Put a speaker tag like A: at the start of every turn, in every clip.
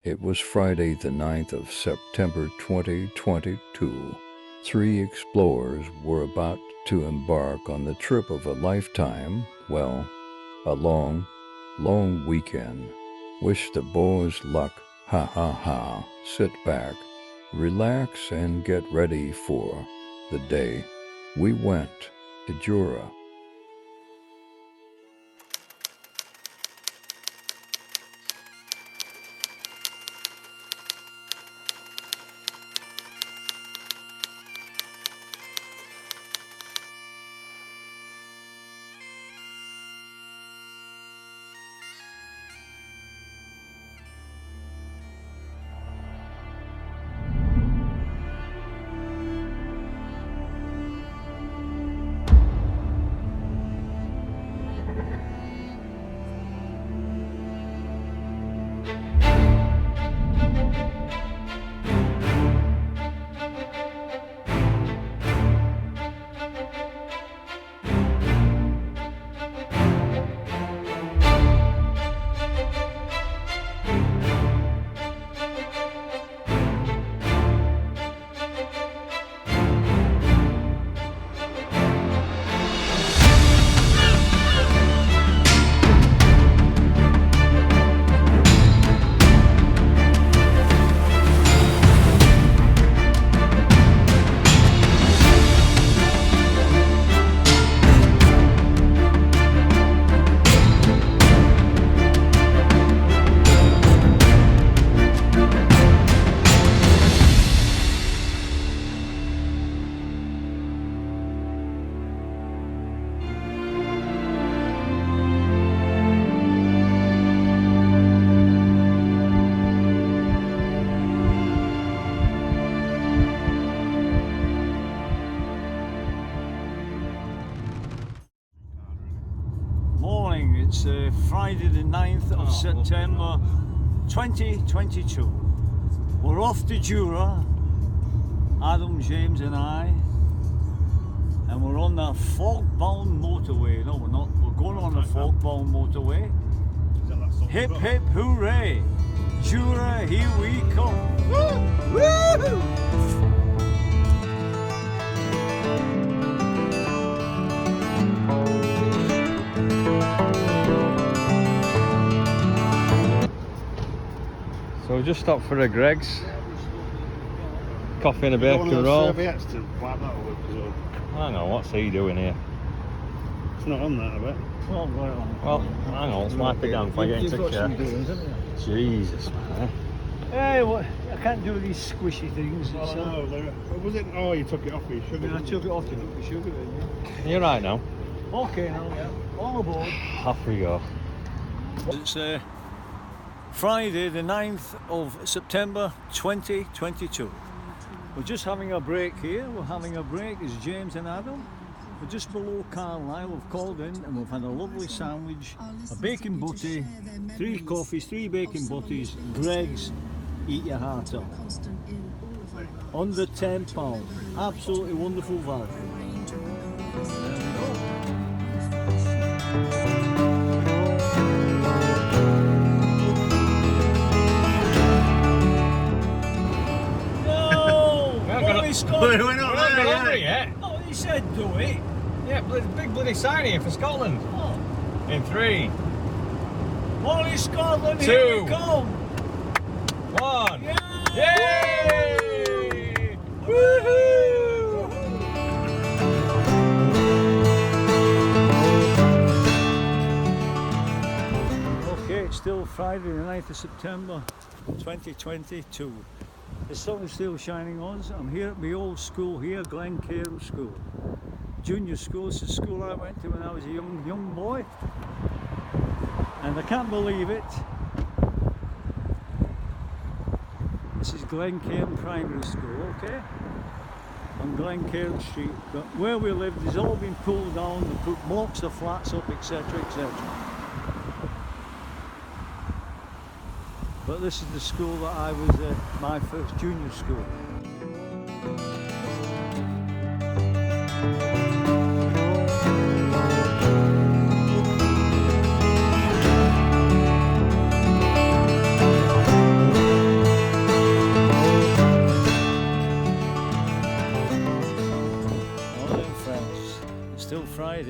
A: It was Friday the 9th of September 2022. Three explorers were about to embark on the trip of a lifetime, well, a long weekend. Wish the boys luck, ha ha ha. Sit back, relax, and get ready for the day. We went to Jura.
B: Morning, it's Friday the 9th of September 2022. We're off to Jura, Adam, James and I, and we're on the fog-bound motorway. No, we're not. We're going on the fog-bound motorway. Hip hip hooray! Jura, here we come! Woo! Woo!
C: So we just stopped for a Greg's. Coffee and a bacon roll.
D: To wipe that over,
C: I know, what's he doing here?
D: it's not on that, I bet.
C: Well, hang on, let's wipe it down before I get into the chair. Jesus, man.
B: Hey, what? I can't do these squishy things.
D: Oh, no, what was it? Oh, you took it off your sugar.
B: I took it off to put the sugar in.
C: You're right now.
B: Okay, now, all aboard.
C: Off we go.
B: It's Friday the 9th of September 2022. We're just having a break here. We're having a break. It's James and Adam. We're just below Carlisle. We've called in and we've had a lovely sandwich, a bacon butty, 3 coffees, 3 bacon butties, Greg's, eat your heart out. Under £10. Absolutely wonderful value.
D: We're not there
C: yet.
B: Oh, he said do it.
C: Yeah, big bloody sign here for Scotland.
B: Oh.
C: In 3,
B: Molly Scotland,
C: 2,
B: here we come.
C: 1.
B: Yay!
C: Yay!
B: Woohoo! Okay, it's still Friday the 9th of September 2022. The sun is still shining on us. I'm here at my old school here, Glencairn School. Junior school. This is the school I went to when I was a young boy. And I can't believe it. This is Glencairn Primary School, okay? On Glencairn Street. But where we lived has all been pulled down and put blocks of flats up, etc, etc. But this is the school that I was at, my first junior school.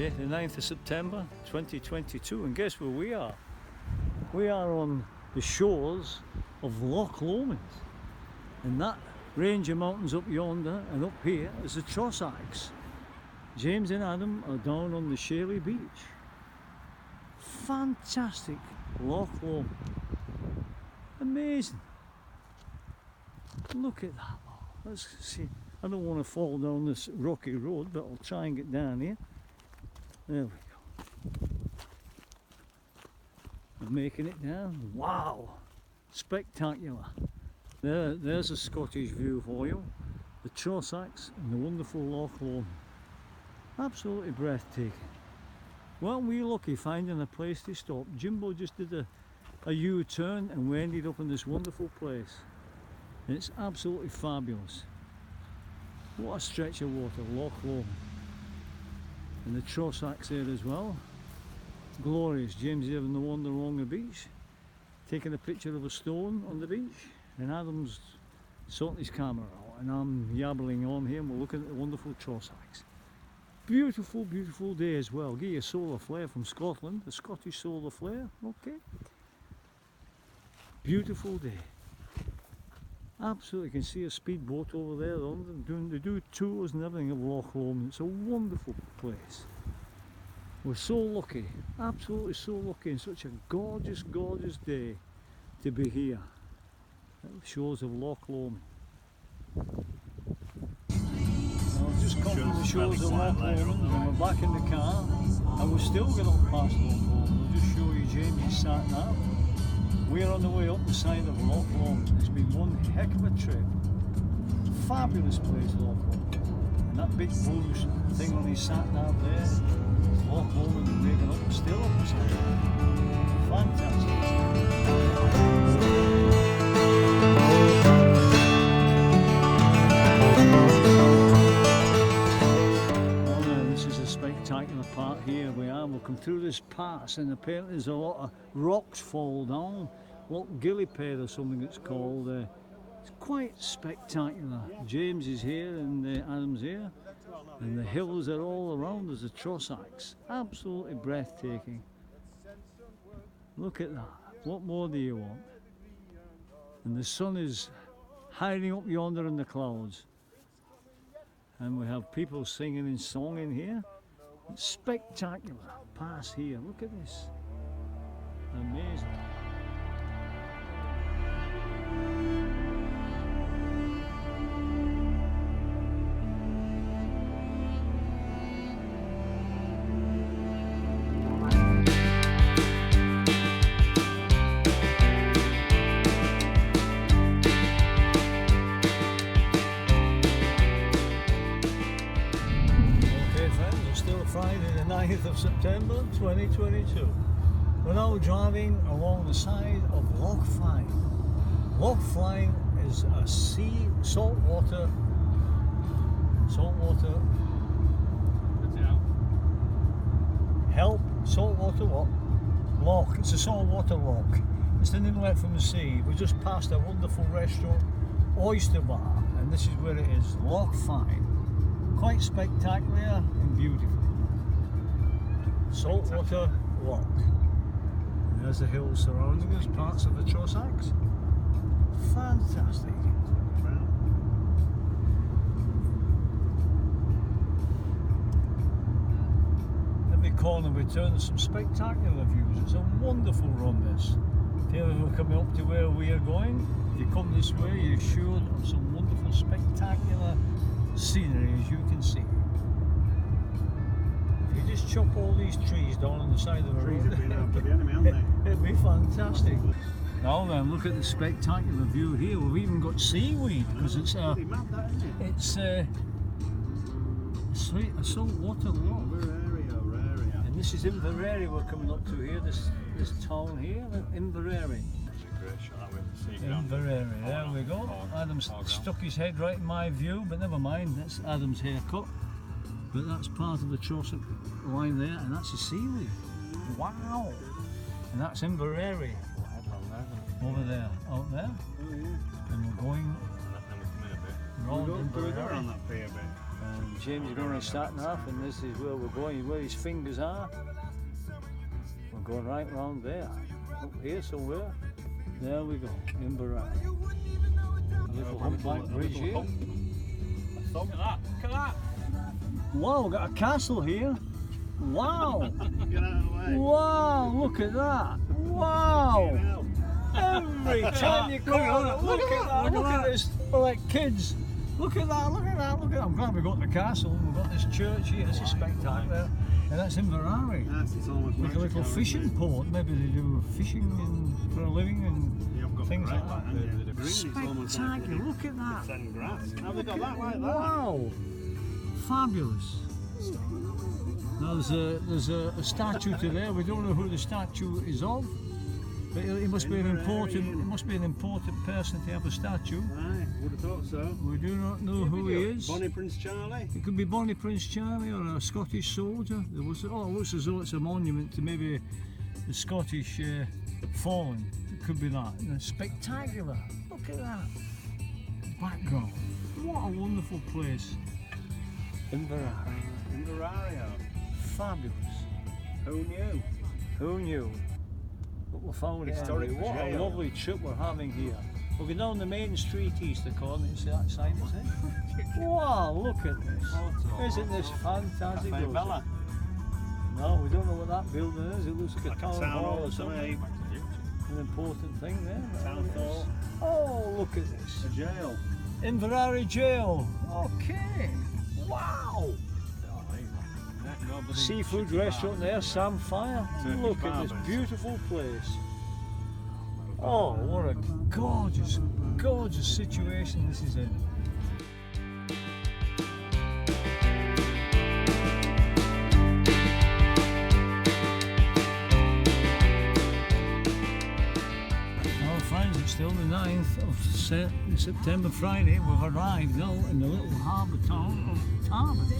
B: Friday, the 9th of September 2022, and guess where we are? We are on the shores of Loch Lomond, and that range of mountains up yonder and up here is the Trossachs. James and Adam are down on the Shaley beach. Fantastic Loch Lomond. Amazing. Look at that. Let's see. I don't want to fall down this rocky road, but I'll try and get down here. There we go. I'm making it down. Wow! Spectacular. There's a Scottish view for you. The Trossachs and the wonderful Loch Lomond. Absolutely breathtaking. Weren't we lucky finding a place to stop? Jimbo just did a U-turn and we ended up in this wonderful place. And it's absolutely fabulous. What a stretch of water, Loch Lomond. And the Trossachs there as well. Glorious. James is having the wander along the beach, taking a picture of a stone on the beach, and Adam's sorting his camera out, and I'm yabbling on here and we're looking at the wonderful Trossachs. Beautiful, beautiful day as well. Give you a solar flare from Scotland, the Scottish solar flare, okay. Beautiful day. Absolutely, you can see a speedboat over there. They do tours and everything of Loch Lomond. It's a wonderful place. We're so lucky, absolutely so lucky, in such a gorgeous, gorgeous day to be here at the shores of Loch Lomond. I've just come from the shores of Loch Lomond and we're back in the car and we're still going up past Loch Lomond. I'll just show you Jamie's sat nav. We're on the way up the side of Loch Lomond. It's been one heck of a trip. Fabulous place, Loch Lomond. And that big blue thing on his sat nav there, Loch Lomond and making up still up the side. Spectacular part here we are. We'll come through this pass and apparently there's a lot of rocks fall down, Loch Gillipad or something it's called. It's quite spectacular. James is here and Adam's here, and the hills are all around us, the Trossachs. Absolutely breathtaking. Look at that. What more do you want? And the sun is hiding up yonder in the clouds. And we have people singing and songing here. It's spectacular. Pass here. Look at this. Amazing. Friday the 9th of September 2022. We're now driving along the side of Loch Fyne. Loch Fyne is a saltwater what? Loch. It's a saltwater loch. It's an inlet from the sea. We just passed a wonderful restaurant, Oyster Bar, and this is where it is, Loch Fyne. Quite spectacular and beautiful. Saltwater Loch. And there's the hills surrounding us, parts of the Trossachs. Fantastic. Every corner we turn, there's some spectacular views. It's a wonderful run, this. If you're ever coming up to where we are going, if you come this way, you're sure of some wonderful, spectacular scenery, as you can see. If you just chop all these trees down on the side of the road, it'd be fantastic. Now then, look at the spectacular view here. We've even got seaweed because it's a saltwater loch. And this is Inverary we're coming up to here. This town here, Inverary. Inverary. There we go. Adam's stuck his head right in my view, but never mind. That's Adam's haircut. But that's part of the Trossach line there, and that's a seaweed. Wow! And that's Inverary. Over there, out there.
D: Oh yeah.
B: And we're going round
D: We're
B: Inverary.
D: on that pier bit.
B: And James is going to start off, and this is where we're going, where his fingers are. We're going right round there, up here somewhere. There we go, in Jura. A little humpback bridge here.
C: Look at that, look at that.
B: Wow, we've got a castle here. Wow,
D: Get out of the way.
B: wow, look at that. Wow. Every time you come on, look at that, look at this. We're like kids. Look at that, look at that, look at that. I'm glad we got the castle and we've got this church here. This is spectacular. And that's in Jura.
D: Yes, it's almost
B: Like a little
D: magical,
B: fishing
D: isn't it?
B: port. Maybe they do fishing for a living and
D: You've got
B: things
D: the
B: like
D: right
B: that.
D: one, haven't you? The green is almost like
B: Spectacular, look at that.
D: ten grass. How they got that like that?
B: Wow, fabulous. Now there's a statue to there. We don't know who the statue is of, but it must be an important person to have a statue.
D: Aye, would have thought so.
B: We do not know who he is.
D: Bonnie Prince Charlie.
B: It could be Bonnie Prince Charlie or a Scottish soldier. There was, oh, it looks as though it's a monument to maybe the Scottish fallen. It could be that. And it's spectacular. Look at that background. What a wonderful place. In Jura.
D: In Jura.
B: Fabulous.
D: Who knew?
B: Who knew? But we found it.
D: Historic
B: Anyway. What a
D: jail.
B: lovely trip we're having here. We'll go down the main street east according to that sign, is it? Wow, look at this. Isn't this fantastic?
D: Cafe Bella.
B: No, we don't know what that building is. It looks like a town hall or
D: to
B: something.
D: me.
B: An important thing there.
D: Town hall.
B: Oh, look at this.
D: A jail.
B: Inverary Jail. Okay. Wow. Seafood restaurant there, Sam Fire. Look at this beautiful place. Oh, what a gorgeous, gorgeous situation this is in. Well, friends, it's still the 9th of September, Friday. We've arrived now in the little harbour town of Tarbert.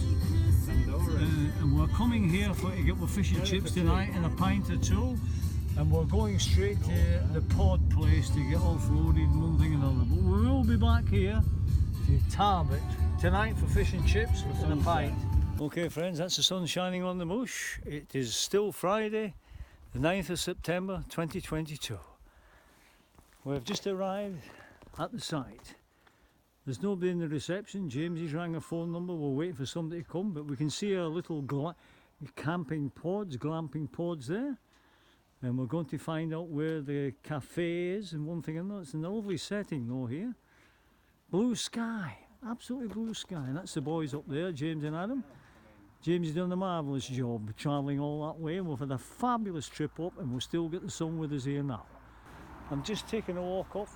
B: And we're coming here to get our fish and chips tonight and a pint or two, and we're going straight to the pod place to get offloaded and one thing and another. But we will be back here to Tarbert tonight for fish and chips and a pint. Okay friends, that's the sun shining on the mush. It is still Friday, the 9th of September 2022. We've just arrived at the site. There's nobody in the reception. James's rang a phone number. We're waiting for somebody to come, but we can see our little camping pods, glamping pods there. And we're going to find out where the cafe is and one thing and another. It's in a lovely setting though here. Blue sky, absolutely blue sky. And that's the boys up there, James and Adam. James has done a marvellous job travelling all that way, and we've had a fabulous trip up, and we'll still get the sun with us here now. I'm just taking a walk up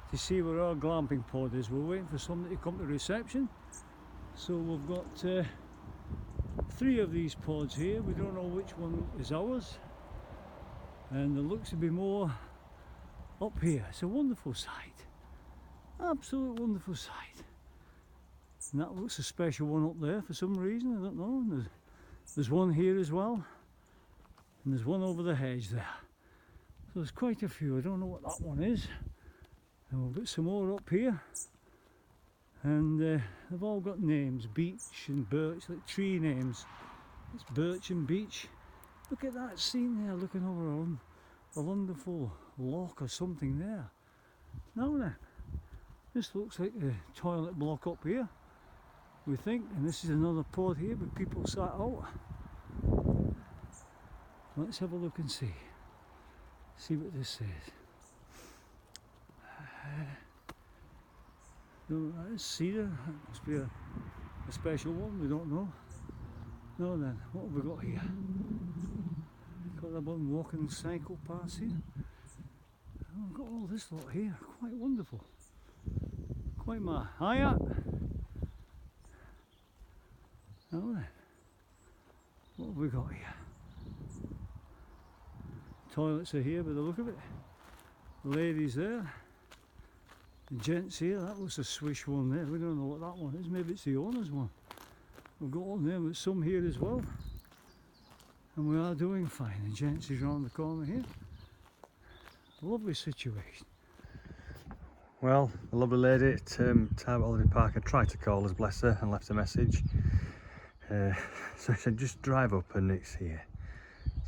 B: to see where our glamping pod is. We're waiting for somebody to come to reception. So we've got 3 of these pods here. We don't know which one is ours. And there looks to be more up here. It's a wonderful sight. Absolute wonderful sight. And that looks a special one up there for some reason, I don't know. And there's one here as well. And there's one over the hedge there. So there's quite a few. I don't know what that one is. And we've got some more up here, and they've all got names, beech and birch, like tree names. It's birch and beech. Look at that scene there, looking over on a wonderful lock or something there. Now then, this looks like the toilet block up here, we think, and this is another pod here with people sat out. Let's have a look and see what this says. No, that is cedar. That must be a special one, we don't know. Now then, what have we got here? Got that one walking cycle pass here. Oh, we've got all this lot here, quite wonderful. Quite my hiya. Now then, what have we got here? Toilets are here by the look of it. Ladies there. The gents here, that looks a swish one there. We don't know what that one is. Maybe it's the owner's one. We've got one there, but some here as well. And we are doing fine. The gents is round the corner here. Lovely situation.
C: Well, the lovely lady at Tarbert Holiday Park had tried to call us, bless her, and left a message. So I said just drive up and it's here.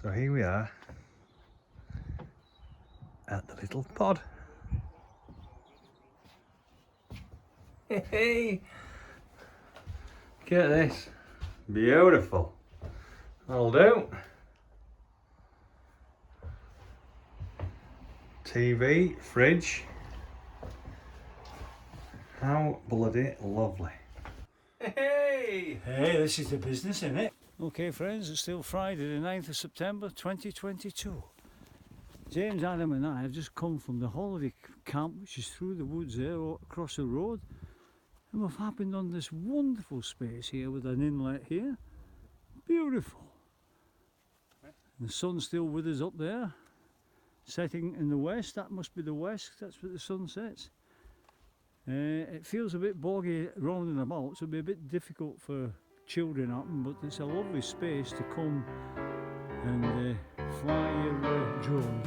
C: So here we are at the little pod. Hey! Get this. Beautiful. That'll do. TV, fridge. How bloody lovely.
B: Hey, this is the business, isn't it? Okay friends, it's still Friday the 9th of September 2022. James, Adam and I have just come from the holiday camp, which is through the woods there across the road, and we've happened on this wonderful space here with an inlet here. Beautiful. The sun's still with us up there, setting in the west. That must be the west, that's where the sun sets. It feels a bit boggy round and about, so it'll be a bit difficult for children up, but it's a lovely space to come and fly your drone.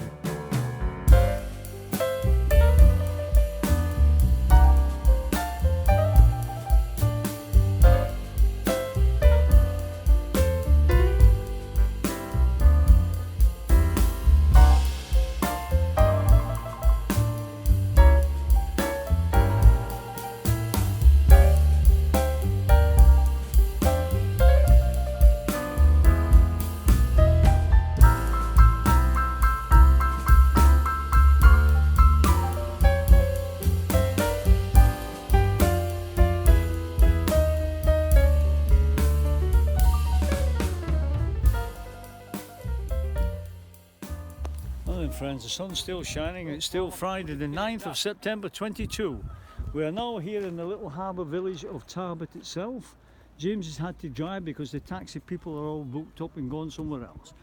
B: Friends, the sun's still shining. It's still Friday the 9th of September 22. We are now here in the little harbour village of Tarbert itself. James has had to drive because the taxi people are all booked up and gone somewhere else.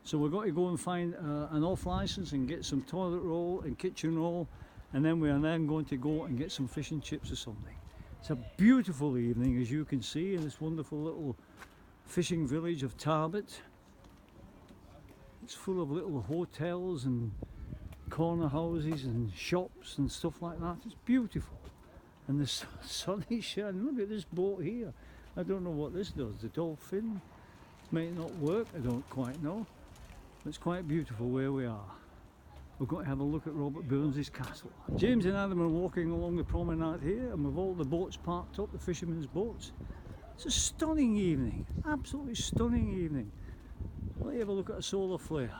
B: So we've got to go and find an off licence and get some toilet roll and kitchen roll, and then we are then going to go and get some fish and chips or something. It's a beautiful evening, as you can see, in this wonderful little fishing village of Tarbert. It's full of little hotels and corner houses and shops and stuff like that. It's beautiful. And the sun is shining. Look at this boat here. I don't know what this does. The dolphin might not work. I don't quite know. But it's quite beautiful where we are. We're going to have a look at Robert Burns' castle. James and Adam are walking along the promenade here, and with all the boats parked up, the fishermen's boats. It's a stunning evening. Absolutely stunning evening. Let's have a look at a solar flare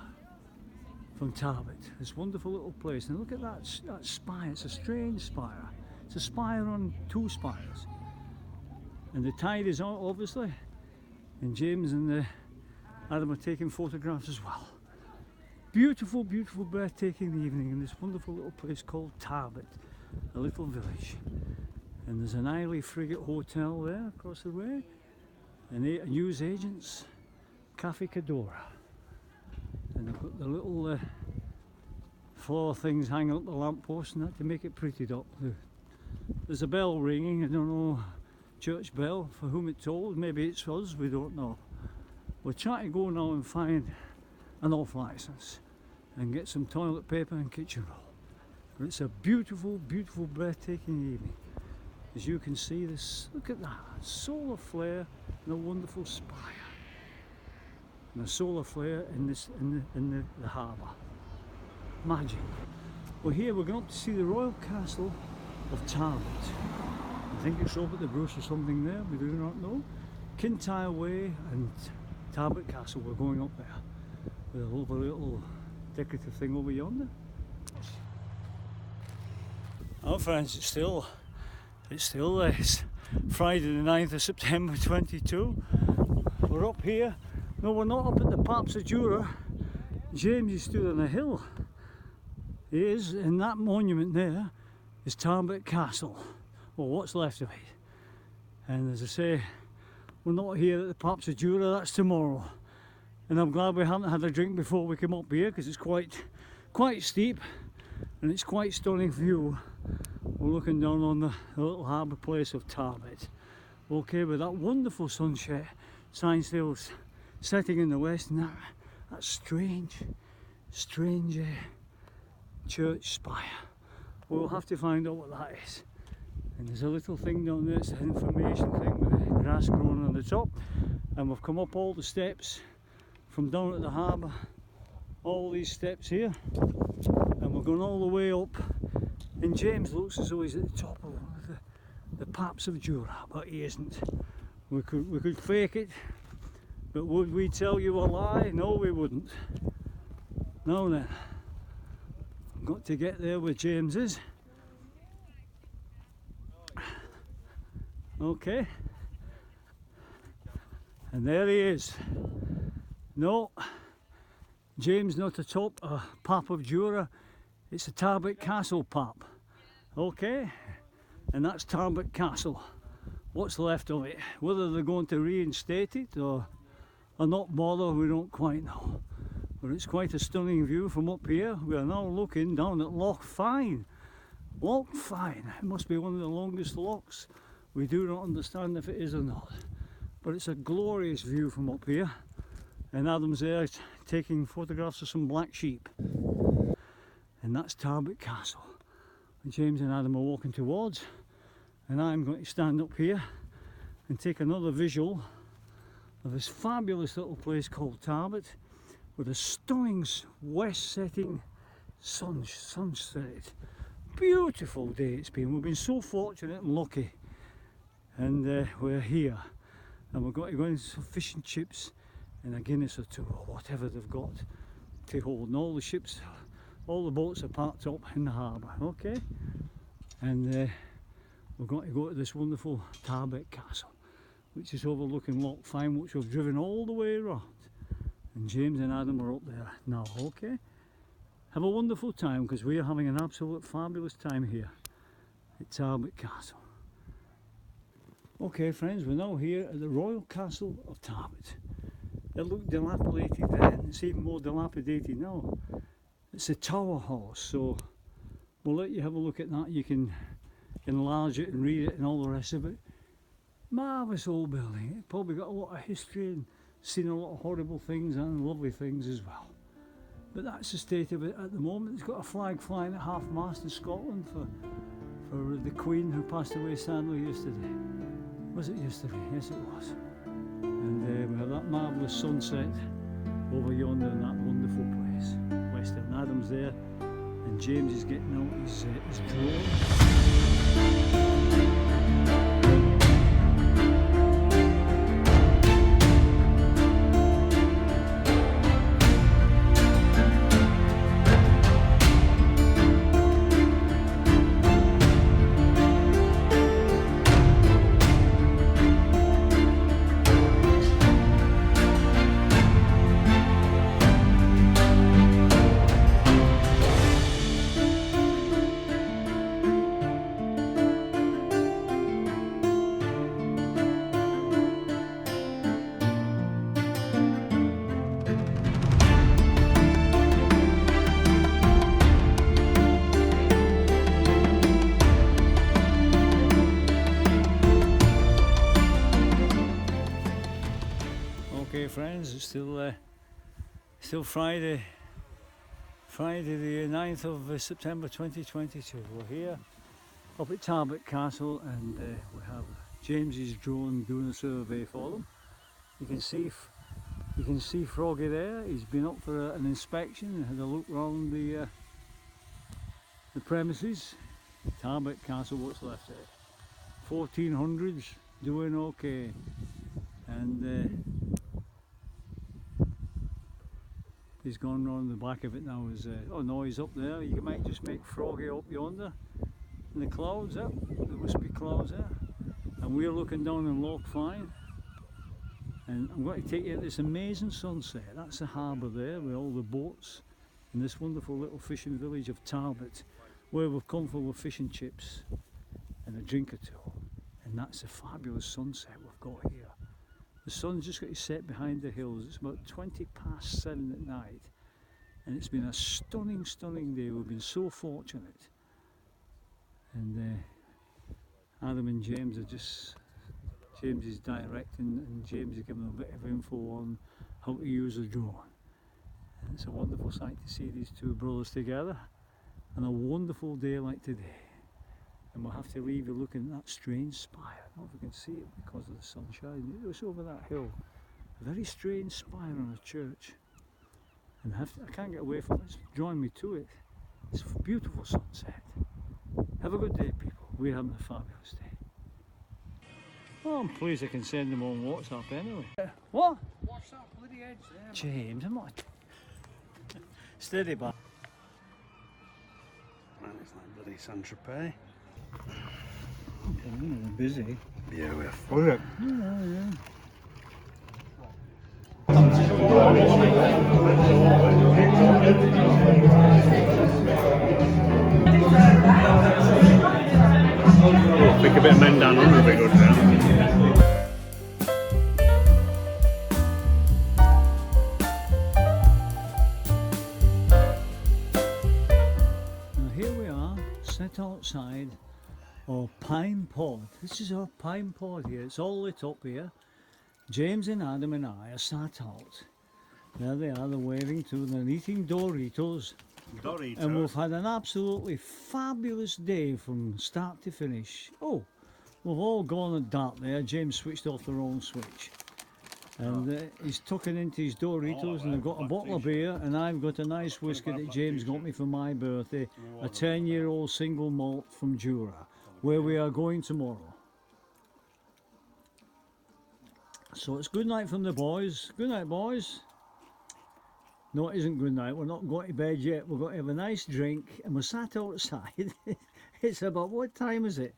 B: from Tarbert, this wonderful little place. And look at that spire, it's a strange spire. It's a spire on two spires. And the tide is out, obviously. And James and Adam are taking photographs as well. Beautiful, beautiful, breathtaking evening in this wonderful little place called Tarbert, a little village. And there's an Islay Frigate Hotel there across the way, and news agents. Cafe Cadora, and they've got the little floor things hanging up the lamppost and that to make it prettied up. There's a bell ringing, I don't know, church bell, for whom it's told, maybe it's us, we don't know. We're trying to go now and find an off licence and get some toilet paper and kitchen roll. But it's a beautiful, beautiful, breathtaking evening. As you can see, this, look at that, solar flare and a wonderful spire. And a solar flare in the harbour. Magic. Well, here we're going up to see the Royal Castle of Tarbert. I think it's Robert the Bruce or something there, we do not know. Kintyre Way and Tarbert Castle, we're going up there. With a lovely little decorative thing over yonder. Oh friends, it's still this Friday the 9th of September 22. We're up here. No, we're not up at the Paps of Jura. James is stood on a hill. He is, and that monument there is Tarbert Castle, or what's left of it. And as I say, we're not here at the Paps of Jura, that's tomorrow. And I'm glad we haven't had a drink before we came up here, because it's quite steep and it's quite stunning view. We're looking down on the little harbour place of Tarbert. Okay, with that wonderful sunset, sign still setting in the west, and that strange church spire we'll have to find out what that is. And there's a little thing down there, it's an information thing with the grass growing on the top. And we've come up all the steps from down at the harbour, all these steps here, and we're going all the way up. And James looks as though he's at the top of one of the paps of Jura, but he isn't. We could fake it, but would we tell you a lie? No, we wouldn't. Now then, I've got to get there where James is. Okay, and there he is. No, James not atop a pap of Jura, it's a Tarbert Castle pap. Okay, and that's Tarbert Castle. What's left of it? Whether they're going to reinstate it or not bother, we don't quite know. But it's quite a stunning view from up here. We are now looking down at Loch Fyne. Loch Fyne, it must be one of the longest lochs. We do not understand if it is or not. But it's a glorious view from up here. And Adam's there taking photographs of some black sheep. And that's Tarbert Castle. And James and Adam are walking towards. And I'm going to stand up here and take another visual of this fabulous little place called Tarbert, with a stunning west setting sunset. Beautiful day it's been. We've been so fortunate and lucky, and we're here, and we're going to go into some fish and chips and a Guinness or two, or whatever they've got to hold. And all the ships, all the boats are parked up in the harbour. Okay, and we're going to go to this wonderful Tarbert Castle, which is overlooking Loch Fyne, which we've driven all the way around. And James and Adam are up there now. Okay, have a wonderful time, because we are having an absolute fabulous time here at Tarbert Castle. Okay friends, we're now here at the Royal Castle of Tarbert. It looked dilapidated then, it's even more dilapidated now. It's a tower house, so we'll let you have a look at that. You can enlarge it and read it and all the rest of it. Marvellous old building. It probably got a lot of history and seen a lot of horrible things and lovely things as well. But that's the state of it at the moment. It's got a flag flying at half mast in Scotland for the Queen, who passed away sadly yesterday. Was it yesterday? Yes it was. And we have that marvellous sunset over yonder in that wonderful place. Western Adam's there, and James is getting out his drone. Okay friends, it's still Friday the 9th of September 2022. We're here up at Tarbert Castle, and we have James's drone doing a survey for them. You can see Froggy there. He's been up for an inspection and had a look around the premises. Tarbert Castle, what's left there? 1400s, doing okay. And he's gone round the back of it now. Oh no, he's up there. You might just make Froggy up yonder in the clouds. There must be clouds there. And we're looking down in Loch Fyne. And I'm going to take you at this amazing sunset. That's the harbour there with all the boats in this wonderful little fishing village of Tarbert, where we've come for fish and chips and a drink or two. And that's a fabulous sunset we've got here. The sun's just got to set behind the hills. It's about 7:20 at night, and it's been a stunning day. We've been so fortunate. And Adam and James are James is directing, and James is giving them a bit of info on how to use a drone. And it's a wonderful sight to see these two brothers together. on a wonderful day like today. And we'll have to leave you looking at that strange spire. I don't know if we can see it because of the sunshine. It's over that hill. A very strange spire on a church. And I can't get away from it. It's drawing me to it. It's a beautiful sunset. Have a good day, people. We're having a fabulous day. Oh, I'm pleased I can send them on WhatsApp anyway. What?
D: What's that bloody edge there?
B: James, I'm not... Steady back.
D: Man, it's like bloody Saint-Tropez.
B: We're busy.
D: Yeah, we're full of it.
B: Yeah.
D: Pick a bit of men down under a bit good now.
B: Now here we are, set outside our pine pod. This is our pine pod here. It's all lit up here. James and Adam and I are sat out. There they are, they're waving to them and eating Doritos. And we've had an absolutely fabulous day from start to finish. Oh, we've all gone at dark there. James switched off the wrong switch. And he's tucking into his Doritos, and I've got a bottle of beer, and I've got a nice whiskey that James got me for my birthday. A 10-year-old single malt from Jura, where we are going tomorrow. So it's good night from the boys. Good night, boys. No, it isn't good night. We're not going to bed yet. We're going to have a nice drink, and we're sat outside. It's about, what time is it?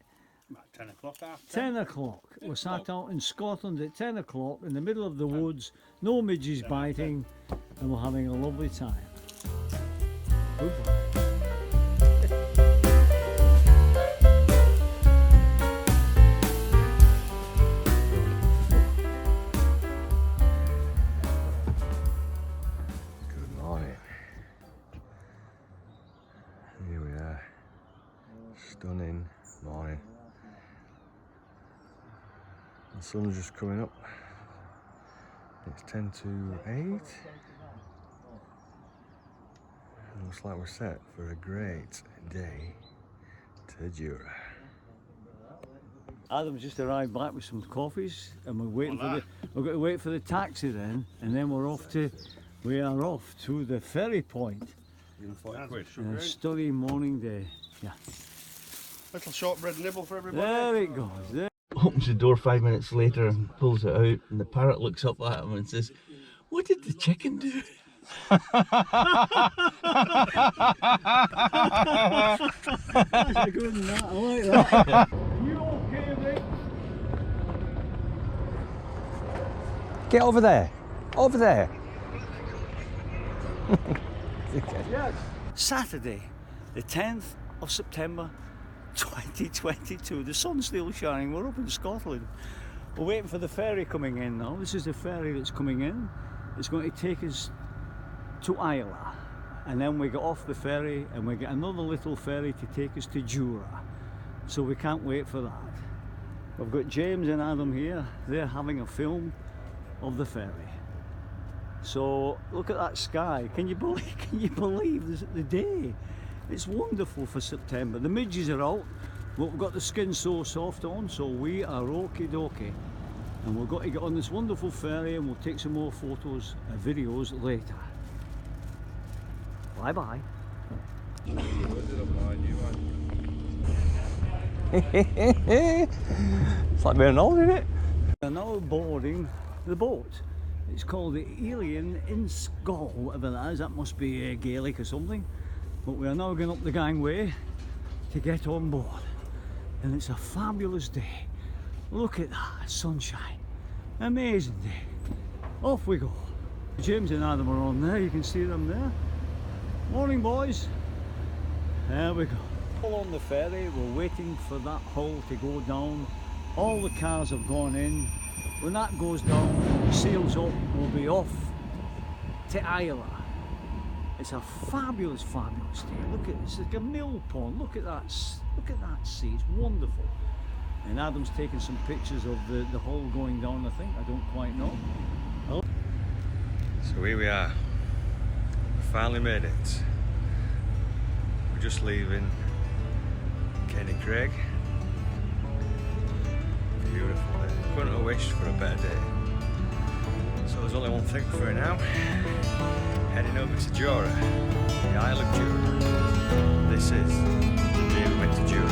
D: About 10 o'clock after.
B: 10 o'clock. We're sat out in Scotland at 10 o'clock in the middle of the woods. No midges biting, and we're having a lovely time. Goodbye.
C: Here we are, stunning morning. The sun's just coming up. It's 10 to 8. It looks like we're set for a great day to Jura.
B: Adam's just arrived back with some coffees, and we're waiting we've got to wait for the taxi then, and then we are off to the ferry point. A stunning morning day. Yeah.
D: Little shortbread nibble for everybody.
B: There it goes. There.
E: Opens the door 5 minutes later and pulls it out, and the parrot looks up at him and says, "What did the chicken do?"
B: That's a good one, I like that. You okay, Rick?
C: Get over there! Over there!
B: Yes. Saturday, the 10th of September 2022. The sun's still shining. We're up in Scotland. We're waiting for the ferry coming in now. This is the ferry that's coming in. It's going to take us to Islay, and then we get off the ferry and we get another little ferry to take us to Jura. So we can't wait for that. We've got James and Adam here. They're having a film of the ferry. So look at that sky. Can you believe the day? It's wonderful for September. The midges are out. We've got the skin so soft on, so we are okie dokie. And we've got to get on this wonderful ferry, and we'll take some more photos and videos later. Bye bye.
C: It's like being old, isn't it?
B: We're now boarding the boat. It's called the Alien in Skull, whatever that is. That must be Gaelic or something. But we are now going up the gangway to get on board. And it's a fabulous day. Look at that, sunshine. Amazing day. Off we go. James and Adam are on there, you can see them there. Morning, boys. There we go. All on the ferry, we're waiting for that hull to go down. All the cars have gone in. When that goes down, sails up, we'll be off to Islay. It's a fabulous, fabulous day. Look at this, it's like a mill pond. Look at that sea, it's wonderful. And Adam's taking some pictures of the hull going down, I think. I don't quite know. Oh.
C: So here we are. We finally made it. We're just leaving Kenny Craig. Beautiful day. Couldn't have wished for a better day. So there's only one thing for now. Heading over to Jura, the Isle of Jura. This is the day we went to Jura.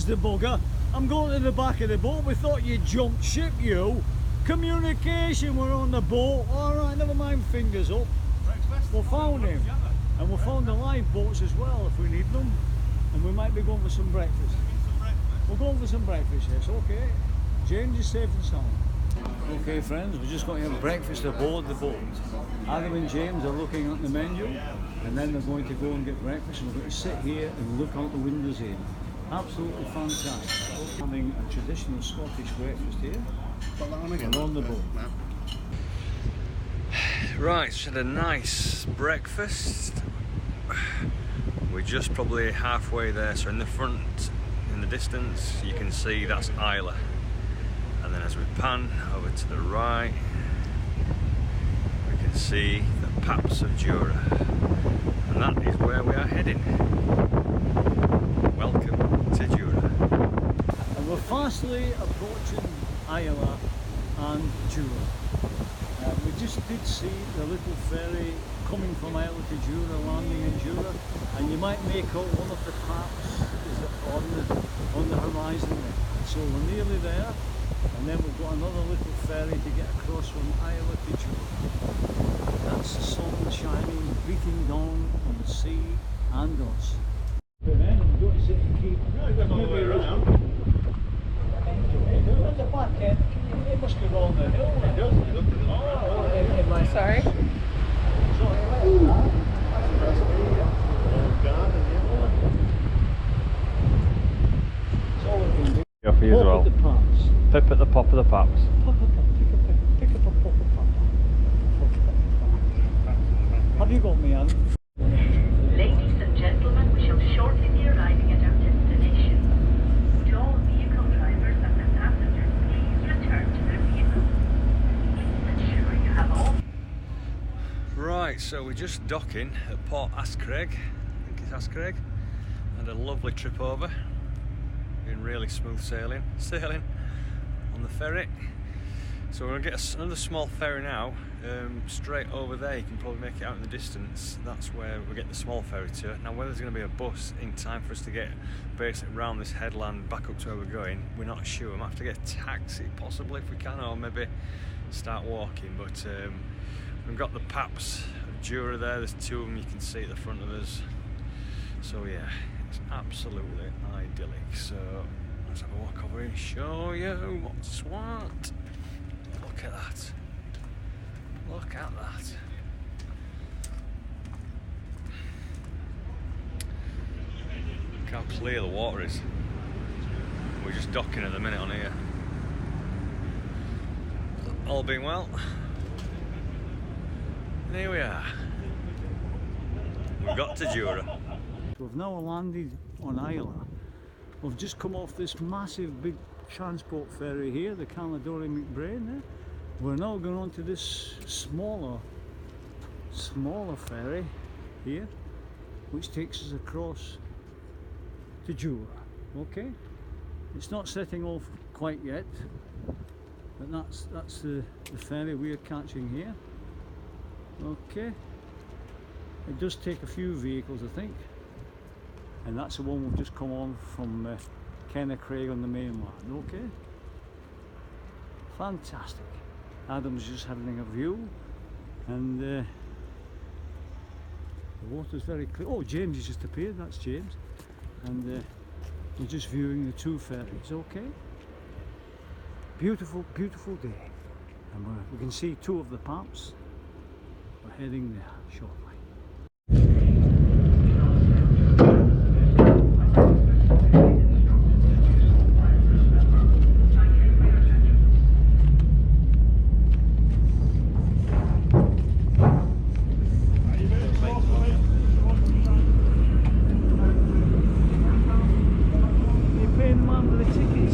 B: The bugger. I'm going to the back of the boat. We thought you jumped ship, you. Communication, we're on the boat. Alright, never mind, fingers up. We found him. And we found the live boats as well if we need them. And we might be going for some breakfast. We're going for some breakfast, yes, okay. James is safe and sound. Okay friends, we're just going to have breakfast aboard the boat. Adam and James are looking at the menu and then they're going to go and get breakfast and we're going to sit here and look out the windows here. Absolutely fantastic. Having a traditional Scottish breakfast here. We're on the boat.
C: Right, so had a nice breakfast. We're just probably halfway there, so in the front, in the distance, you can see that's Isla. And then as we pan over to the right, we can see the Paps of Jura. And that is where we are heading. Welcome to Jura.
B: And we're fastly approaching Isla and Jura. We just did see the little ferry coming from Isla to Jura, landing in Jura, and you might make out one of the Paps is on the horizon there. So we're nearly there, and then we've got another little ferry to get across from Isla to Jura. That's the sun shining, beating down on the sea and us. But then I'm going to sit and keep maybe around. At the back end, it must go down the hill. It does.
F: Am I sorry?
C: Yeah, for you as well. Pip at the pop of the Paps.
B: Pick up a pop of pop. Have you got me, Anne?
G: Ladies and gentlemen, we shall shortly be arriving at our destination. To all vehicle drivers and their passengers, please return to their vehicles. Please ensure you have all...
C: Right, so we're just docking at Port Ascraig, I think it's Ascraig, and a lovely trip over. Been really smooth sailing on the ferry. So we're going to get another small ferry now, straight over there. You can probably make it out in the distance. That's where we get the small ferry to. Now whether there's going to be a bus in time for us to get basically around this headland back up to where we're going, we're not sure. We might have to get a taxi possibly if we can, or maybe start walking. But we've got the Paps of Jura there. There's two of them you can see at the front of us. So yeah, it's absolutely idyllic. So let's have a walk over here and show you what's what. Look at that. Look at that. Look how clear the water is. We're just docking at the minute on here. All being well. And here we are. We've got to Jura.
B: We've now landed on Isla. We've just come off this massive big transport ferry here, the Caledonian McBrain. We're now going on to this smaller ferry here, which takes us across to Jura. Okay, it's not setting off quite yet, but that's the ferry we are catching here. Okay, it does take a few vehicles, I think, and that's the one we've just come on from Kenny Craig on the mainland. Okay, fantastic. Adam's just having a view, and the water's very clear. Oh, James has just appeared. That's James, and we're just viewing the two ferries. Okay, beautiful, beautiful day, and we can see two of the Paps. We're heading there shortly.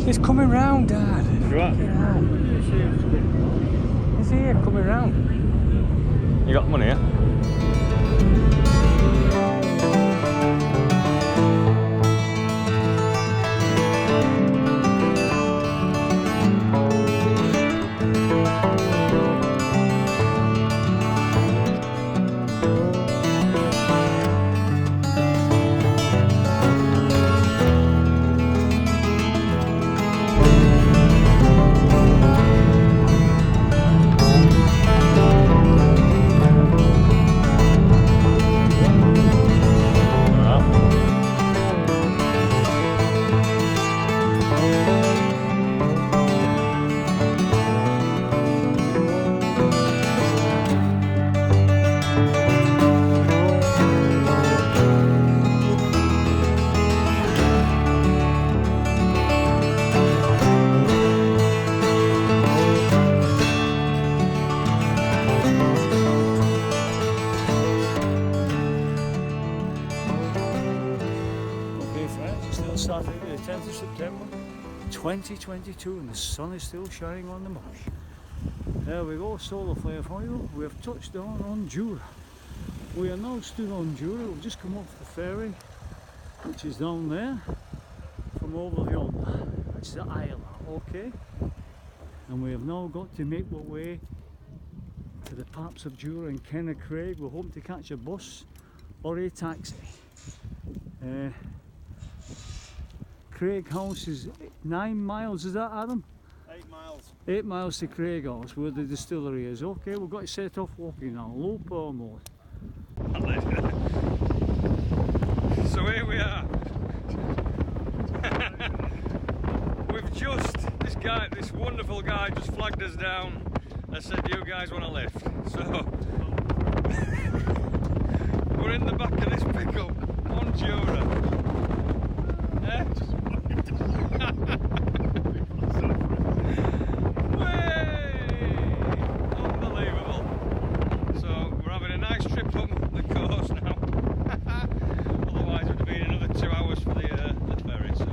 D: He's coming round, Dad.
C: Right.
D: He's here, coming round. You got money, yeah?
B: Saturday the 10th of September 2022 and the sun is still shining on the marsh. There we go, solar flare for you. We have touched down on Jura. We are now stood on Jura. We've just come off the ferry, which is down there from over yonder. It's the island, okay? And we have now got to make our way to the parts of Jura and Craig. We're hoping to catch a bus or a taxi. Craig House is 9 miles, is that Adam?
C: 8 miles.
B: 8 miles to Craig House, where the distillery is. Okay, we've got to set off walking now, low power mode.
C: So here we are. We've just, this wonderful guy just flagged us down and said, "Do you guys want a lift?" So we're in the back of this pickup on Jura. Unbelievable. So we're having a nice trip up the coast now. Otherwise it would have been another 2 hours for the ferry, so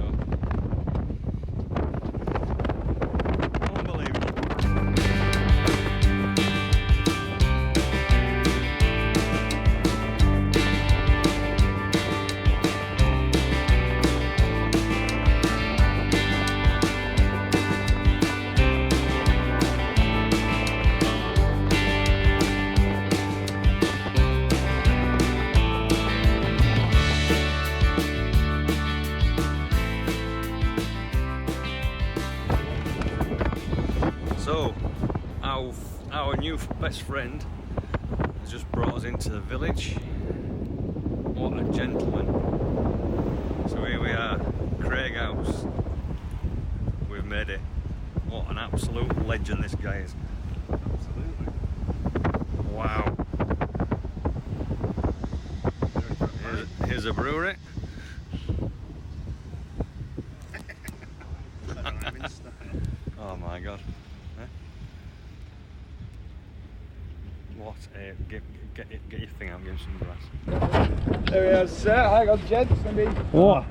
C: unbelievable. So, our new best friend has just brought us into the village. What a gentleman. So here we are, Craig House. We've made it. What an absolute legend this guy is. Absolutely. Wow. Here's a brewery. Oh my god. What a get your thing out, give him some grass.
H: There he is, sir. Hang on, gents.
C: What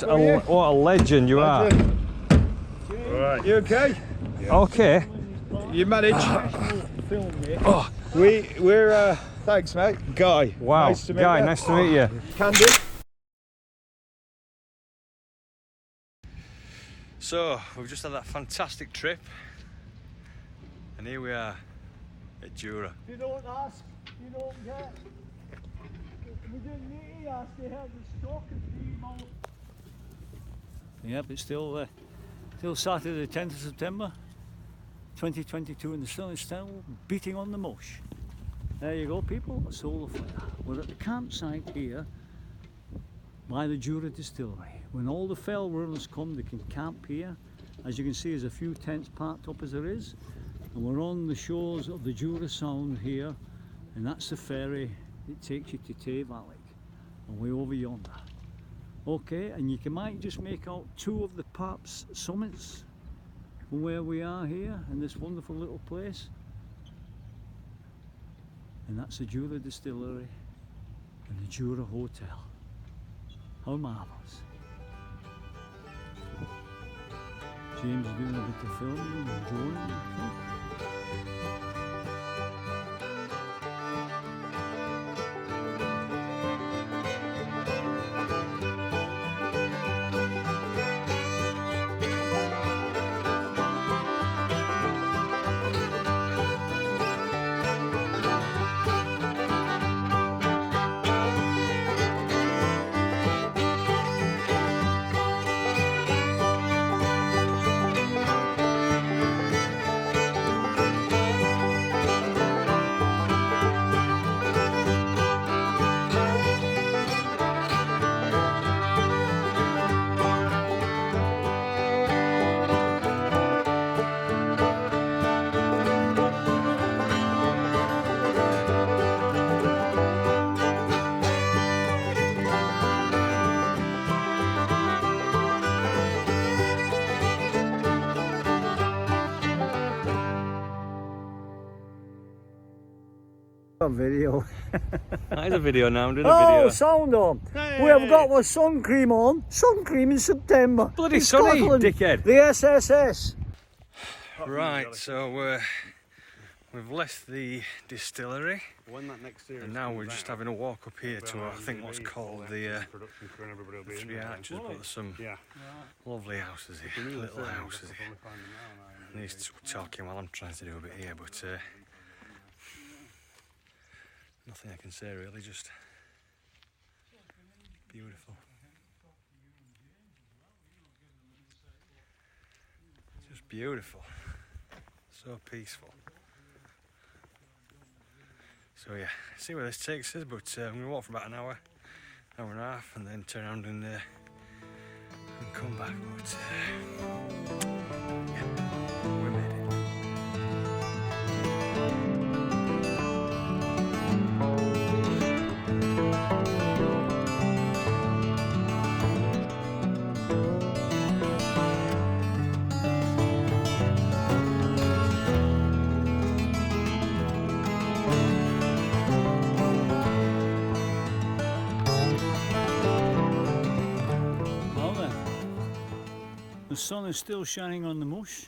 C: a legend you are.
H: Right. You okay?
C: Yeah. Okay.
H: You manage.
B: Oh.
H: We're thanks, mate. Guy.
C: Wow.
H: Nice to meet
C: Guy,
H: you.
C: nice to meet you.
H: Candy.
C: So we've just had that fantastic trip, and here we are at Jura.
B: You don't ask, you don't get. We didn't need to ask, they had the stock of people. Yep, it's still Saturday the 10th of September 2022 and the sun is still beating on the marsh. There you go people, a solar flare. We're at the campsite here by the Jura distillery. When all the fell runners come, they can camp here. As you can see, there's a few tents parked up as there is. And we're on the shores of the Jura Sound here, and that's the ferry that takes you to Tayvallic, away over yonder. Okay, and you might just make out two of the Paps summits from where we are here in this wonderful little place. And that's the Jura Distillery and the Jura Hotel. How marvellous. James is doing a bit of filming and drawing and stuff. A video.
C: That is a video now, I'm doing a
B: Oh,
C: video.
B: sound on. We have got our sun cream on. Sun cream in September.
C: Bloody
B: in
C: sunny,
B: Scotland.
C: dickhead.
B: The SSS.
C: Right, so we've left the distillery and now we're just having a walk up here to I think what's called the Three Arches, but there's some lovely houses here, little houses here. And these two talking while I'm trying to do a bit here, but nothing I can say really, just beautiful. Just beautiful. So peaceful. So yeah, see where this takes us, but I'm going to walk for about an hour and a half, and then turn around and come back. But yeah, we made it.
B: The sun is still shining on the mush.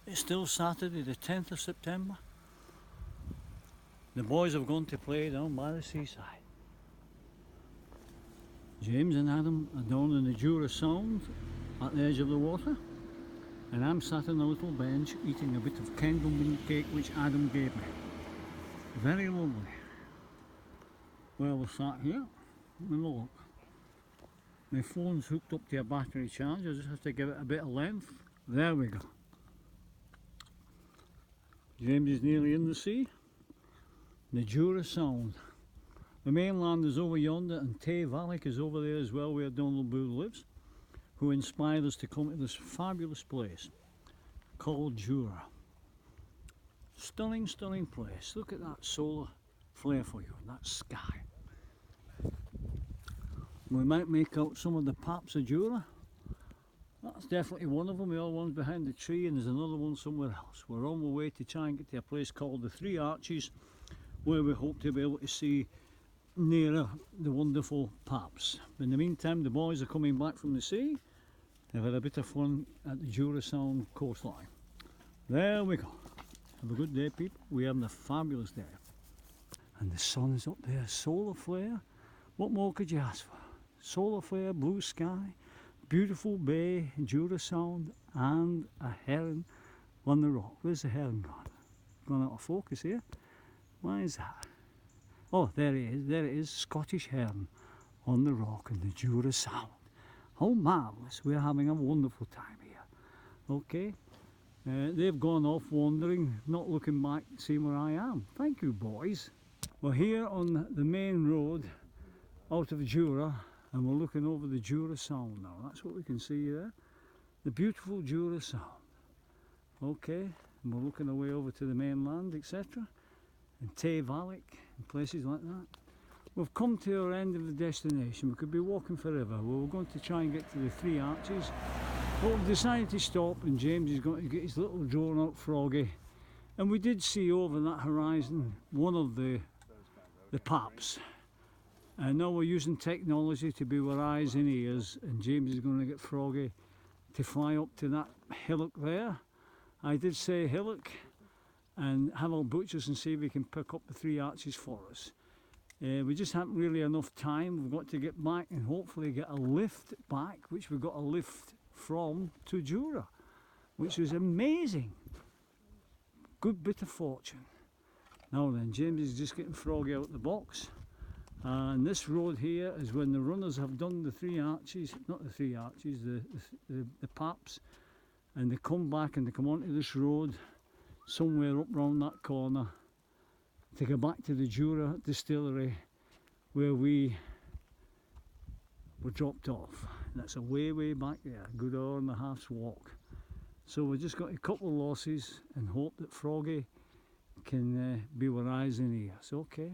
B: It's still Saturday the 10th of September. The boys have gone to play down by the seaside. James and Adam are down in the Jura Sound at the edge of the water, and I'm sat on a little bench eating a bit of candlewood cake which Adam gave me. Very lovely. Well, we're sat here, and look. My phone's hooked up to a battery charge, I just have to give it a bit of length. There we go. James is nearly in the sea. The Jura Sound. The mainland is over yonder, and Tay Vallick is over there as well, where Donald Boo lives, who inspired us to come to this fabulous place called Jura. Stunning, stunning place. Look at that solar flare for you, and that sky. We might make out some of the paps of Jura. That's definitely one of them, the other one's behind the tree, and there's another one somewhere else. We're on the way to try and get to a place called the Three Arches, where we hope to be able to see nearer the wonderful paps. In the meantime, the boys are coming back from the sea. They've had a bit of fun at the Jura Sound coastline. There we go. Have a good day, people. We're having a fabulous day. And the sun is up there, solar flare. What more could you ask for? Solar flare, blue sky, beautiful bay, Jura Sound, and a heron on the rock. Where's the heron gone? Gone out of focus here. Why is that? Oh, there it is. There it is. Scottish heron on the rock in the Jura Sound. How marvellous. We're having a wonderful time here. Okay. They've gone off wandering, not looking back, seeing where I am. Thank you, boys. We're here on the main road out of Jura, and we're looking over the Jura Sound now. That's what we can see there. The beautiful Jura Sound. Okay, and we're looking away over to the mainland, etc. And Tay Vallick and places like that. We've come to our end of the destination. We could be walking forever. We were going to try and get to the Three Arches, but we've decided to stop, and James is going to get his little drawn out froggy. And we did see over that horizon one of the paps. And now we're using technology to be our eyes and ears, and James is going to get froggy to fly up to that hillock there. I did say hillock, and have our butchers and see if we can pick up the 3 arches for us. We just haven't really enough time. We've got to get back and hopefully get a lift back, which we got a lift from to Jura, which was amazing. Good bit of fortune. Now then, James is just getting Froggy out the box. And this road here is when the runners have done the 3 arches, not the 3 arches, the paps, and they come back and they come onto this road somewhere up round that corner to go back to the Jura distillery where we were dropped off. And that's a way back there, a good hour and a half's walk. So we've just got a couple of losses and hope that Froggy can be with eyes and ears. Okay,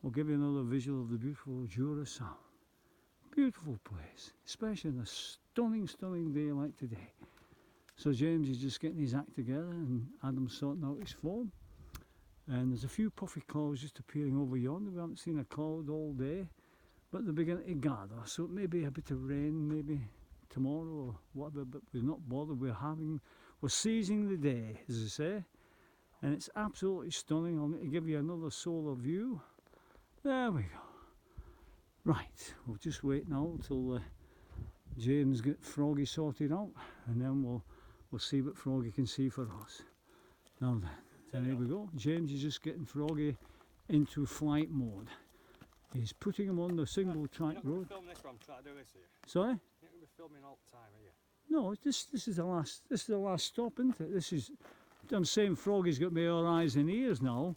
B: we'll give you another visual of the beautiful Jura Sound. Beautiful place, especially on a stunning day like today. So James is just getting his act together and Adam's sorting out his phone. And there's a few puffy clouds just appearing over yonder. We haven't seen a cloud all day, but they're beginning to gather. So it may be a bit of rain maybe tomorrow or whatever, but we're not bothered. We're seizing the day, as I say. And it's absolutely stunning. I'll need to give you another solar view. There we go. Right, we'll just wait now till James get Froggy sorted out, and then we'll see what Froggy can see for us. Now then, there we go. James is just getting Froggy into flight mode. He's putting him on the single track road.
C: You're not going to film this one, I'm trying to do this here.
B: Sorry?
C: You're not going to be filming all the time, are you?
B: No, this is the last stop, isn't it? I'm saying Froggy's got me all eyes and ears now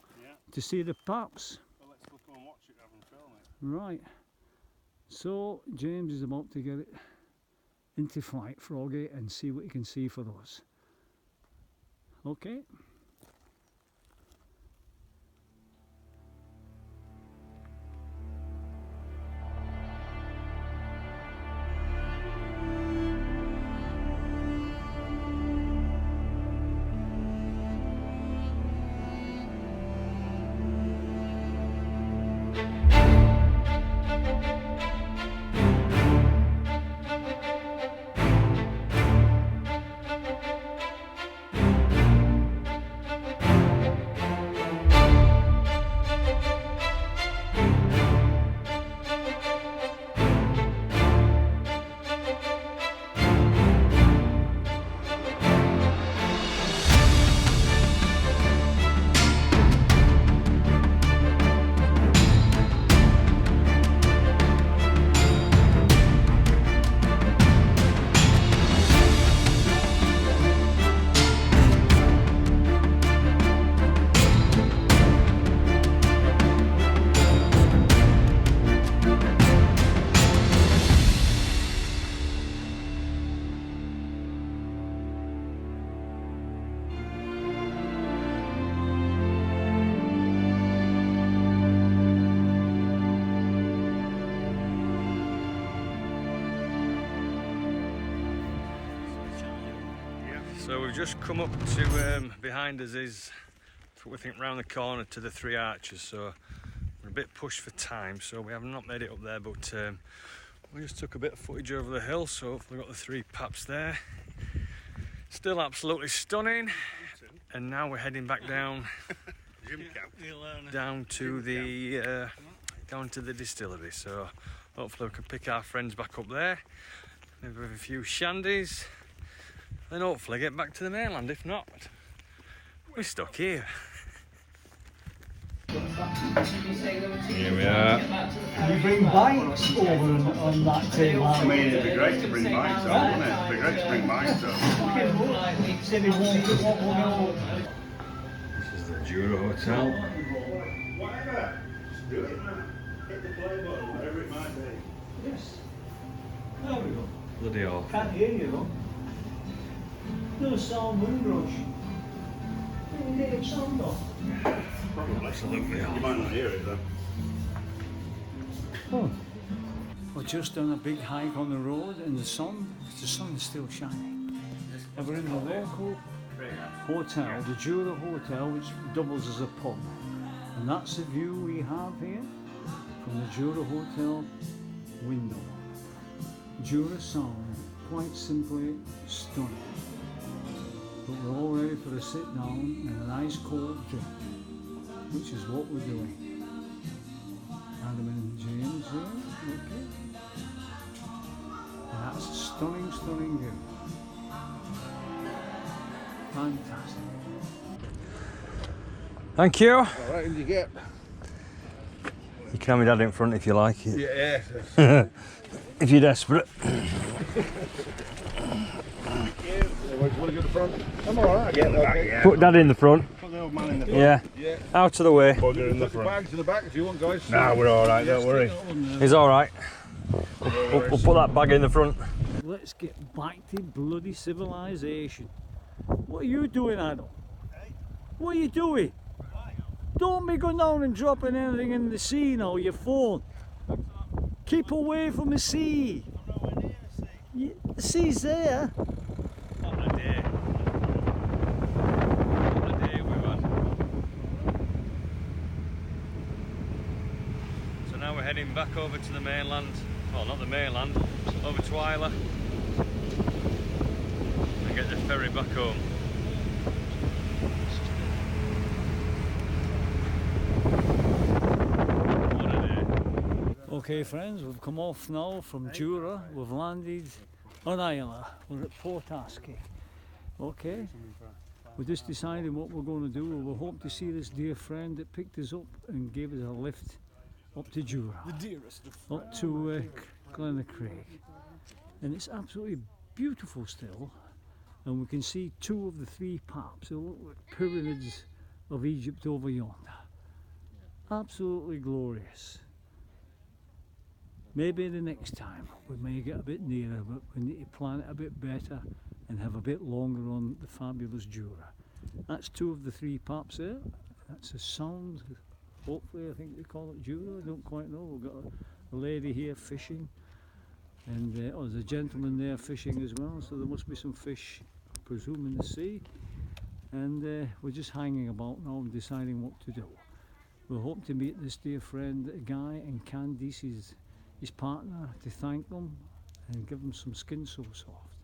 B: to see the paps.
D: Well, let's go and watch it rather than film it.
B: Right. So James is about to get it into flight, Froggy, and see what he can see for us. Okay.
C: So we've just come up to behind us is, we think, round the corner to the 3 arches, so we're a bit pushed for time, so we have not made it up there, but we just took a bit of footage over the hill, so we've got the 3 paps there. Still absolutely stunning, and now we're heading back down down to the distillery, so hopefully we can pick our friends back up there, maybe with a few shandies, then hopefully get back to the mainland. If not, we're stuck here.
D: Here we are.
B: You bring bikes over on that table.
D: I mean, it'd be great to bring bikes on, wouldn't it? It'd be great to bring bikes on.
C: This is the Jura Hotel.
D: Whatever. Just do it, man. Hit the play button, whatever it might be.
B: Yes. There we go.
C: Bloody awful.
B: Can't hear you though. No sound windrush. You need a sound off.
C: Absolutely
D: You
C: awful.
D: might not hear it though.
B: Oh. We're just done a big hike on the road and the sun is still shining. And we're in the local hotel, the Jura Hotel, which doubles as a pub. And that's the view we have here from the Jura Hotel window. Jura Sound quite simply stunning. But we're all ready for a sit down and a nice cold drink, which is what we're doing. Adam and James here, okay. And that's a stunning, stunning view. Fantastic.
C: Thank you.
H: What did you get?
C: You can have my dad in front if you like.
H: Yeah.
C: If you're desperate.
H: Want to go to the front? I'm alright. Yeah, okay.
C: Put dad in the front.
D: Put the old man in the front.
C: Yeah.
H: Yeah.
C: Out of the way.
D: Bugger in the
H: Put the
D: front.
H: bags in the back if you want, guys.
D: Nah, we're alright, don't worry.
C: He's alright. We'll put that bag in the front.
B: Let's get back to bloody civilization. What are you doing, Adam? What are you doing? Don't be going down and dropping anything in the sea now, your phone. Keep away from the sea. The sea's there.
C: What a day. What a day we've had. So now we're heading back over to the mainland. Well, not the mainland, over to Isla. And get the ferry back home. What a day.
B: Okay friends, we've come off now from Jura. We've landed on Isla. We're at Port Ascot. Okay. We're just deciding what we're going to do. We hope to see this dear friend that picked us up and gave us a lift up to Jura. The dearest of friends. Up to Craig. And it's absolutely beautiful still. And we can see two of the three paps. They look like pyramids of Egypt over yonder. Absolutely glorious. Maybe the next time we may get a bit nearer, but we need to plan it a bit better and have a bit longer on the fabulous Jura. That's two of the three paps there. That's a sound, hopefully I think they call it Jura, I don't quite know. We've got a lady here fishing, and there's a gentleman there fishing as well, so there must be some fish, I presume, in the sea. And we're just hanging about now and deciding what to do. We hope to meet this dear friend Guy and Candice, his partner, to thank them and give them some skin so soft.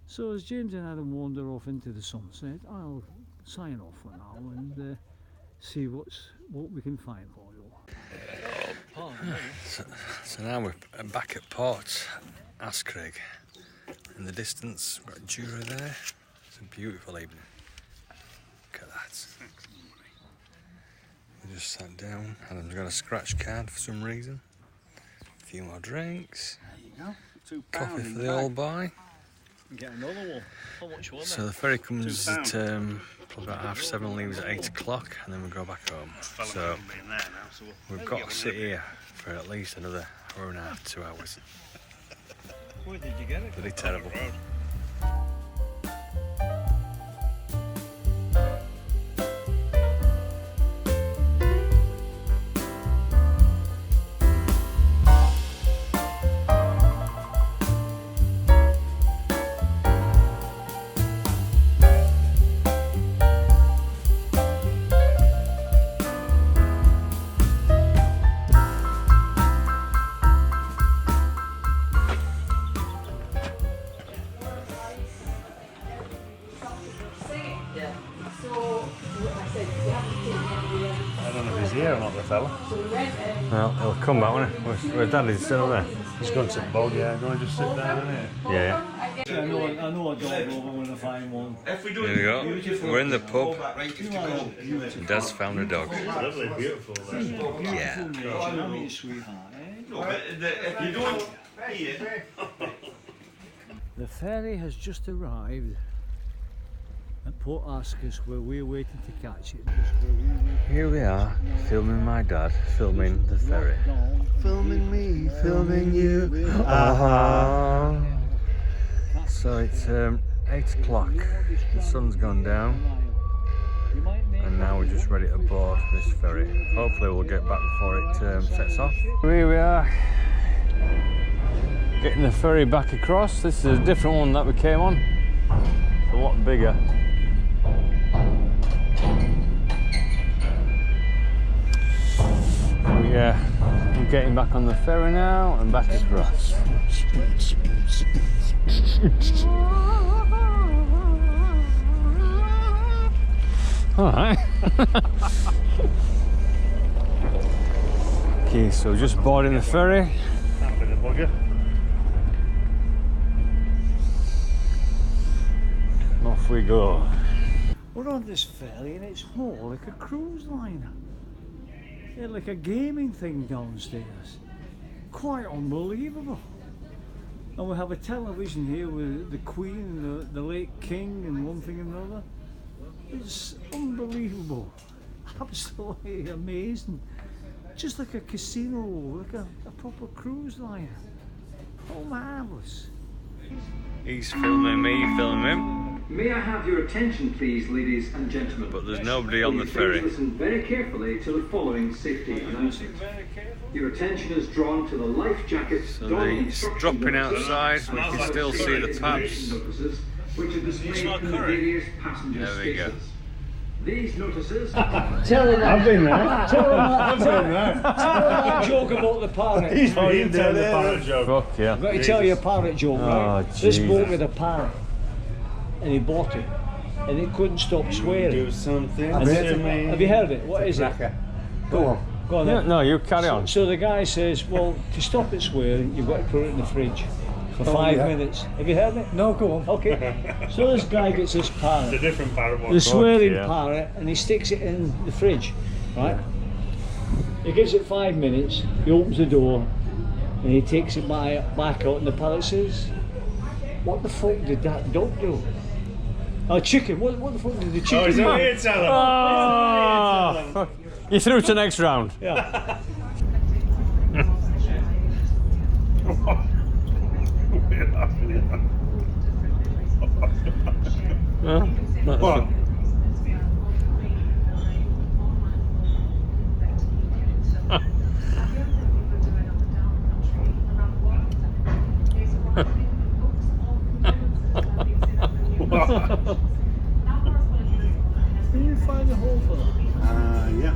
B: So as James and Adam wander off into the sunset, I'll sign off for now and see what we can find for you.
C: So now we're back at Port Ascot. In the distance, we've got Jura there. It's a beautiful evening. Look at that. We just sat down. Adam's got a scratch card for some reason. A few more drinks.
B: There you go.
C: Coffee for the old boy.
B: Get another one. How much was
C: So the ferry comes at probably about 7:30, leaves at 8 o'clock, and then we go back home. So we've got to sit here for at least another hour and a half, 2 hours.
B: Where did you get it?
C: Pretty terrible.
D: I don't know if he's here or not, the fella.
C: Well, he'll come back, won't he? Where's Dad? He's still there.
D: He's gone to the boat, yeah. Do you want to just sit down in here?
C: Yeah.
B: I know a dog over when I find one.
C: Here we go. We're in the pub. Dad's found a dog.
D: Lovely, beautiful.
C: Yeah.
B: Yeah. Sweetheart, eh? The ferry has just arrived at Port Ascot, where we're waiting to catch it.
C: Here we are, filming my dad, filming the ferry.
E: Filming me, filming you.
C: So it's 8 o'clock, the sun's gone down, and now we're just ready to board this ferry. Hopefully we'll get back before it sets off. Here we are, getting the ferry back across. This is a different one that we came on, it's a lot bigger. Yeah, we're getting back on the ferry now and back across. Alright. Okay, so just boarding the ferry.
D: That bit of bugger.
C: Off we go.
B: We're on this ferry and it's more like a cruise liner. Yeah, like a gaming thing downstairs. Quite unbelievable. And we have a television here with the Queen and the late King and one thing and another. It's unbelievable. Absolutely amazing. Just like a casino, like a proper cruise liner. Oh, marvellous.
C: He's filming me, filming him.
I: May I have your attention, please, ladies and gentlemen?
C: But there's nobody on the ferry.
I: Please listen very carefully to the following safety announcements. Your attention is drawn to the life jackets,
C: So he's dropping outside, so we can still see the pads.
I: notices, which are displayed in the various passenger
C: There we go.
I: spaces. These notices.
B: Tell him
D: I've been there.
B: I've
D: been there.
B: that joke about the parrot.
D: He's been there, the parrot joke.
C: Fuck yeah.
B: I've got to tell you a parrot joke, right?
C: Oh,
B: This bloke
C: Jesus.
B: with a parrot, and he bought it, and it couldn't stop swearing.
D: Do something
B: And
D: to me.
B: have you heard of it? What is it? Go on. Go on
C: Yeah,
B: then.
C: no, you carry on.
B: So the guy says, well, to stop it swearing, you've got to put it in the fridge for 5 minutes. Have you heard it? No, go on. Okay. So this guy gets this
D: It's a
B: parrot,
D: different parrot one.
B: the swearing
C: yeah.
B: parrot, and he sticks it in the fridge, right? He gives it 5 minutes, he opens the door, and he takes it back out, and the parrot says, what the fuck did that dog do? Oh, chicken, what the fuck did the chicken
D: Oh, is
B: do?
D: that what you tell him?
C: Oh, fuck. You through to next round.
B: Yeah.
D: We're laughing at that. What?
B: Can you find a hole for that?
D: Yeah.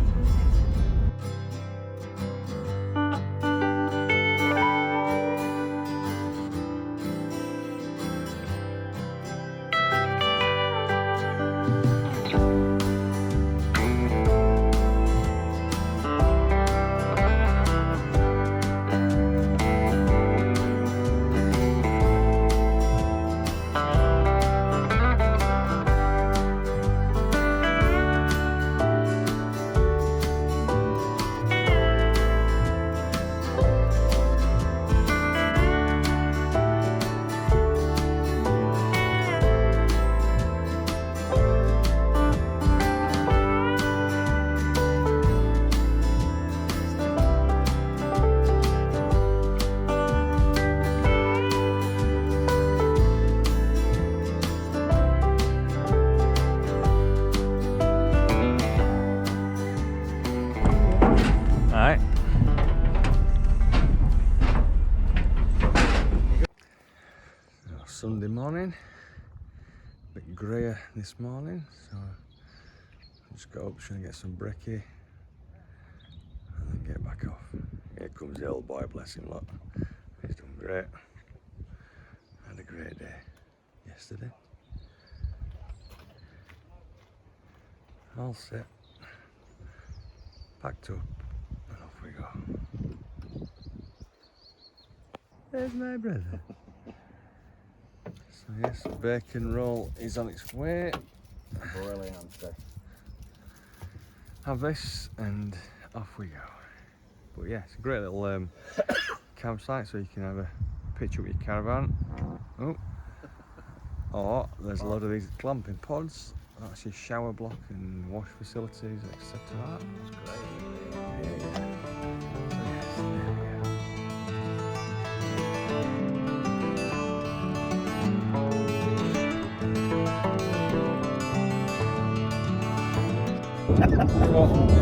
C: Alright. Sunday morning. A bit greyer this morning, so I just got up trying to get some brekkie and then get back off. Here comes the old boy, bless him, look. He's done great. Had a great day yesterday. All set. Packed up and off we go. There's my brother. So yes, the bacon roll is on its way.
E: Boiling on stuff.
C: Have this and off we go. But yeah, it's a great little campsite, so you can have a picture with your caravan. Oh, or there's a lot of these glamping pods. That's your shower block and wash facilities, etc. That's great. Yeah. So yes, there we go.
B: Welcome to